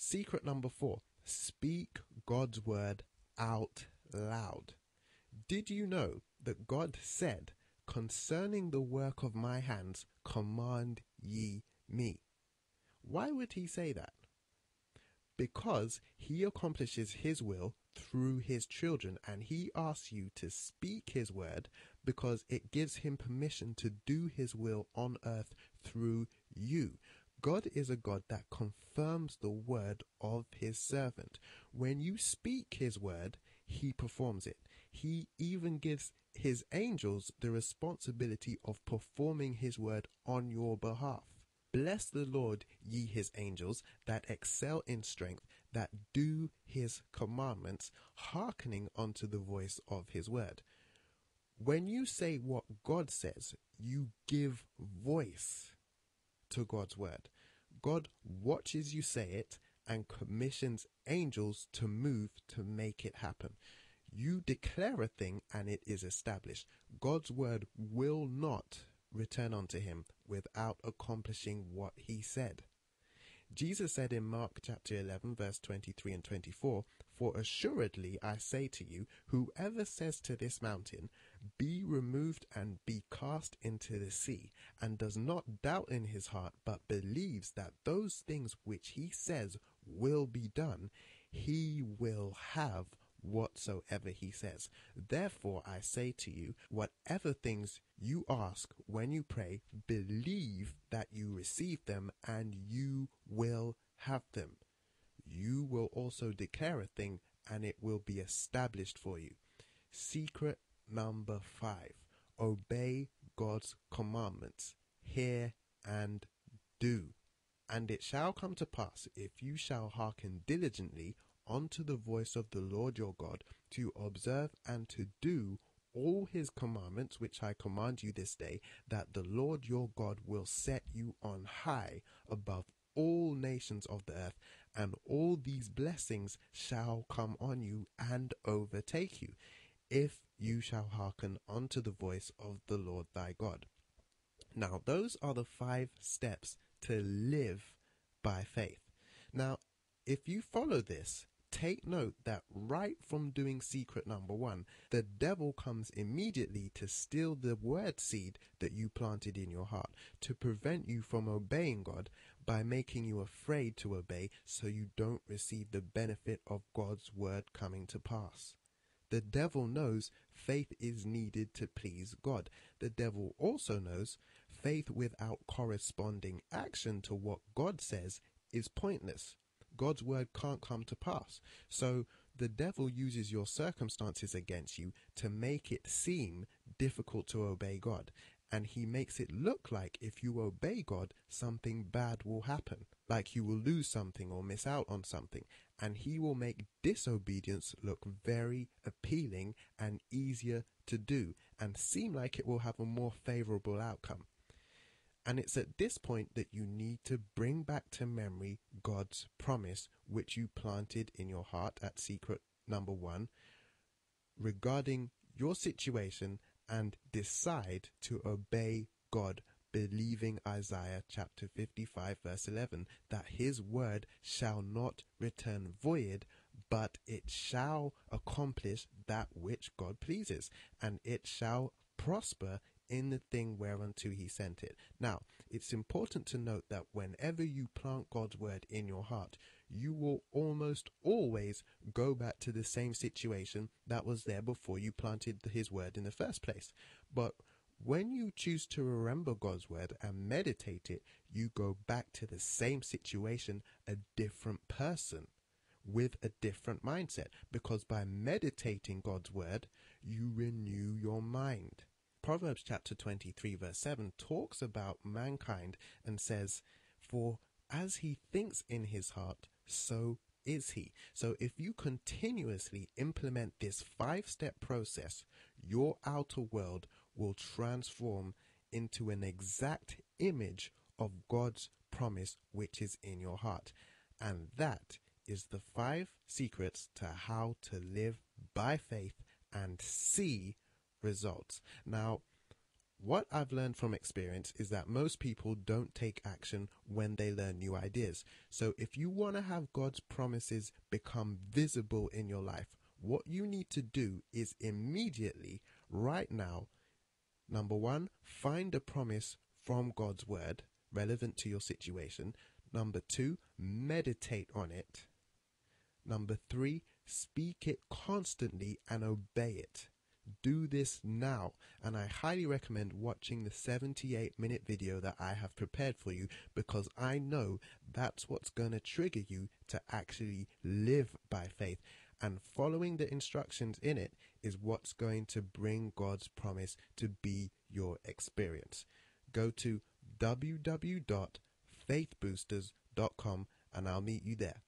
Secret number 4, speak God's word out loud. Did you know that God said, concerning the work of my hands, command ye me? Why would he say that? Because he accomplishes his will through his children, and he asks you to speak his word because it gives him permission to do his will on earth through you. God is a God that confirms the word of his servant. When you speak his word, he performs it. He even gives his angels the responsibility of performing his word on your behalf. Bless the Lord, ye his angels, that excel in strength, that do his commandments, hearkening unto the voice of his word. When you say what God says, you give voice to God's word. God watches you say it and commissions angels to move to make it happen. You declare a thing and it is established. God's word will not return unto him without accomplishing what he said. Jesus said in Mark chapter 11 verse 23 and 24, for assuredly I say to you, whoever says to this mountain, be removed and be cast into the sea, and does not doubt in his heart, but believes that those things which he says will be done, he will have whatsoever he says. Therefore I say to you, whatever things you ask when you pray, believe that you receive them and you will have them. You will also declare a thing and it will be established for you. Secret number 5, obey God's commandments. Hear and do. And it shall come to pass, if you shall hearken diligently unto the voice of the Lord your God, to observe and to do all his commandments which I command you this day, that the Lord your God will set you on high above all nations of the earth, and all these blessings shall come on you and overtake you, if you shall hearken unto the voice of the Lord thy God. Now those are the 5 steps to live by faith. Now if you follow this, take note that right from doing secret number 1, the devil comes immediately to steal the word seed that you planted in your heart, to prevent you from obeying God by making you afraid to obey, so you don't receive the benefit of God's word coming to pass. The devil knows faith is needed to please God. The devil also knows faith without corresponding action to what God says is pointless. God's word can't come to pass. So the devil uses your circumstances against you to make it seem difficult to obey God. And he makes it look like if you obey God, something bad will happen, like you will lose something or miss out on something. And he will make disobedience look very appealing and easier to do, and seem like it will have a more favorable outcome. And it's at this point that you need to bring back to memory God's promise, which you planted in your heart at secret number 1, regarding your situation, and decide to obey God, believing Isaiah chapter 55 verse 11, that his word shall not return void, but it shall accomplish that which God pleases, and it shall prosper in the thing whereunto he sent it. Now, it's important to note that whenever you plant God's word in your heart, you will almost always go back to the same situation that was there before you planted his word in the first place. But when you choose to remember God's word and meditate it, you go back to the same situation, a different person with a different mindset, because by meditating God's word, you renew your mind. Proverbs chapter 23 verse 7 talks about mankind and says, for as he thinks in his heart, so is he. So if you continuously implement this 5-step process, your outer world will transform into an exact image of God's promise which is in your heart. And that is the 5 secrets to how to live by faith and see results. Now, What I've learned from experience is that most people don't take action when they learn new ideas. So if you want to have God's promises become visible in your life, what you need to do is immediately, right now, number one, find a promise from God's word relevant to your situation. Number two, meditate on it. Number three, speak it constantly and obey it. Do this now, and I highly recommend watching the 78-minute video that I have prepared for you, because I know that's what's going to trigger you to actually live by faith, and following the instructions in it is what's going to bring God's promise to be your experience. Go to www.faithboosters.com and I'll meet you there.